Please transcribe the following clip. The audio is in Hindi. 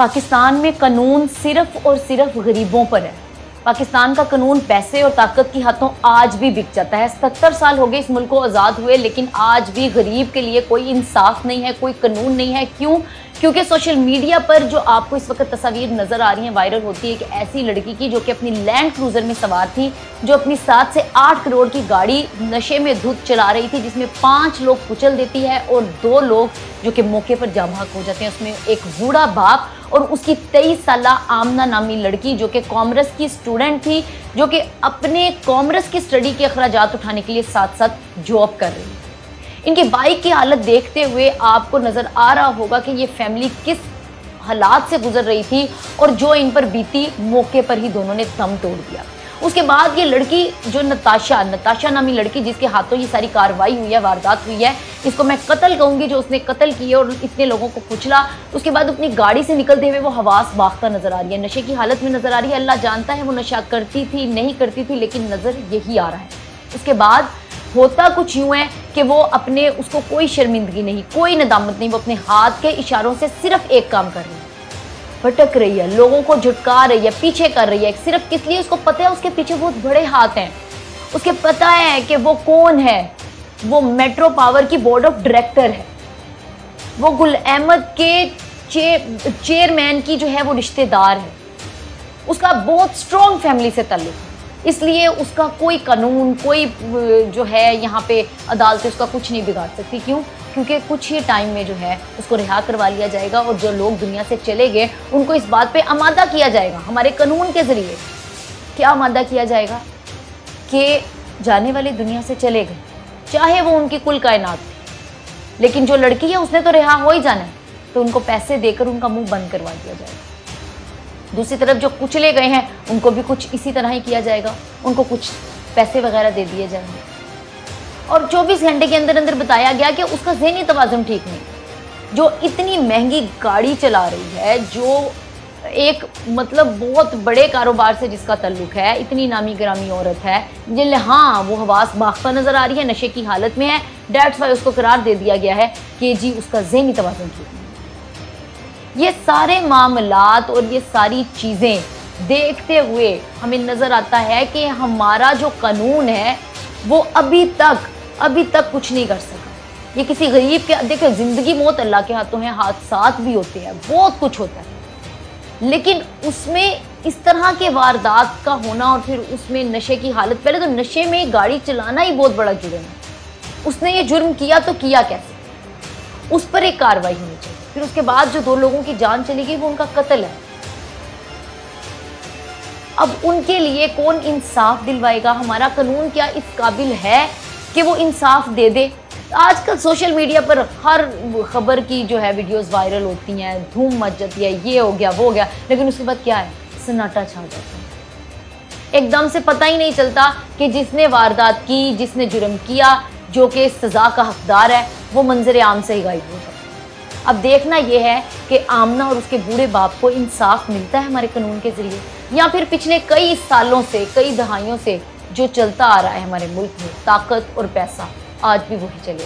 पाकिस्तान में कानून सिर्फ और सिर्फ गरीबों पर है। पाकिस्तान का कानून पैसे और ताकत की हाथों आज भी बिक जाता है। 77 साल हो गए इस मुल्क को आज़ाद हुए, लेकिन आज भी गरीब के लिए कोई इंसाफ नहीं है, कोई कानून नहीं है। क्यों? क्योंकि सोशल मीडिया पर जो आपको इस वक्त तस्वीर नज़र आ रही हैं, वायरल होती है कि ऐसी लड़की की जो कि अपनी लैंड क्रूज़र में सवार थी, जो अपनी 7 से 8 करोड़ की गाड़ी नशे में धुत चला रही थी, जिसमें 5 लोग कुचल देती है और 2 लोग जो कि मौके पर जाम बहक हो जाते हैं। उसमें एक बूढ़ा बाप और उसकी 23 साला आमना नामी लड़की जो कि कॉमर्स की स्टूडेंट थी, जो कि अपने कॉमर्स की स्टडी के अखराजात उठाने के लिए साथ साथ जॉब कर रही है। इनकी बाइक की हालत देखते हुए आपको नज़र आ रहा होगा कि ये फैमिली किस हालात से गुजर रही थी और जो इन पर बीती, मौके पर ही दोनों ने दम तोड़ दिया। उसके बाद ये लड़की जो नताशा नामी लड़की जिसके हाथों ये सारी कार्रवाई हुई है, वारदात हुई है, इसको मैं कत्ल कहूँगी, जो उसने कत्ल किए और इतने लोगों को कुचला, उसके बाद अपनी गाड़ी से निकलते हुए वो हवास बाख्ता नज़र आ रही है, नशे की हालत में नज़र आ रही है। अल्लाह जानता है वो नशा करती थी नहीं करती थी, लेकिन नज़र यही आ रहा है। उसके बाद होता कुछ यूँ है कि वो अपने, उसको कोई शर्मिंदगी नहीं, कोई नदामत नहीं, वो अपने हाथ के इशारों से सिर्फ एक काम कर रही है, भटक रही है, लोगों को झुटका रही है, पीछे कर रही है। सिर्फ किस लिए? उसको पता है उसके पीछे बहुत बड़े हाथ हैं, उसके पता है कि वो कौन है। वो मेट्रो पावर की बोर्ड ऑफ डायरेक्टर है, वो गुल अहमद के चेयरमैन की जो है वो रिश्तेदार है, उसका बहुत स्ट्रॉन्ग फैमिली से ताल्लुक है। इसलिए उसका कोई कानून, कोई जो है यहाँ पे अदालतें उसका कुछ नहीं बिगाड़ सकती। क्यों? क्योंकि कुछ ही टाइम में जो है उसको रिहा करवा लिया जाएगा और जो लोग दुनिया से चले गए उनको इस बात पे आमादा किया जाएगा हमारे कानून के ज़रिए। क्या आमादा किया जाएगा? कि जाने वाले दुनिया से चले गए, चाहे वो उनकी कुल कायनात थी, लेकिन जो लड़की है उसने तो रिहा हो ही जाना है, तो उनको पैसे देकर उनका मुँह बंद करवा दिया जाएगा। दूसरी तरफ जो कुचले गए हैं उनको भी कुछ इसी तरह ही किया जाएगा, उनको कुछ पैसे वगैरह दे दिए जाएंगे। और 24 घंटे के अंदर अंदर बताया गया कि उसका ज़हनी तवाज़ुन ठीक नहीं, जो इतनी महंगी गाड़ी चला रही है, जो एक मतलब बहुत बड़े कारोबार से जिसका ताल्लुक है, इतनी नामी गिरामी औरत है, जिन हाँ वो हवास बाख्ता नज़र आ रही है, नशे की हालत में है, डेट्स वाई उसको करार दे दिया गया है कि जी उसका ज़हनी तवाज़ुन ठीक नहीं। ये सारे मामलात और ये सारी चीज़ें देखते हुए हमें नज़र आता है कि हमारा जो कानून है वो अभी तक कुछ नहीं कर सका। ये किसी गरीब के, देखिए ज़िंदगी मौत अल्लाह के हाथों है, हादसात भी होते हैं, बहुत कुछ होता है, लेकिन उसमें इस तरह के वारदात का होना और फिर उसमें नशे की हालत, पहले तो नशे में गाड़ी चलाना ही बहुत बड़ा जुर्म है। उसने ये जुर्म किया तो किया कैसे? उस पर एक कार्रवाई होनी चाहिए। फिर उसके बाद जो 2 लोगों की जान चली गई वो उनका कत्ल है। अब उनके लिए कौन इंसाफ दिलवाएगा? हमारा कानून क्या इस काबिल है कि वो इंसाफ दे दे? आजकल सोशल मीडिया पर हर खबर की जो है वीडियोस वायरल होती हैं, धूम मच जाती है, ये हो गया वो हो गया, लेकिन उसके बाद क्या है? सन्नाटा छा जाता है। एकदम से पता ही नहीं चलता कि जिसने वारदात की, जिसने जुर्म किया, जो कि सज़ा का हकदार है, वो मंजर आम से ही गायब हो जाता है। अब देखना यह है कि आमना और उसके बूढ़े बाप को इंसाफ मिलता है हमारे कानून के ज़रिए, या फिर पिछले कई सालों से, कई दहाइयों से जो चलता आ रहा है हमारे मुल्क में, ताकत और पैसा, आज भी वही चलेगा।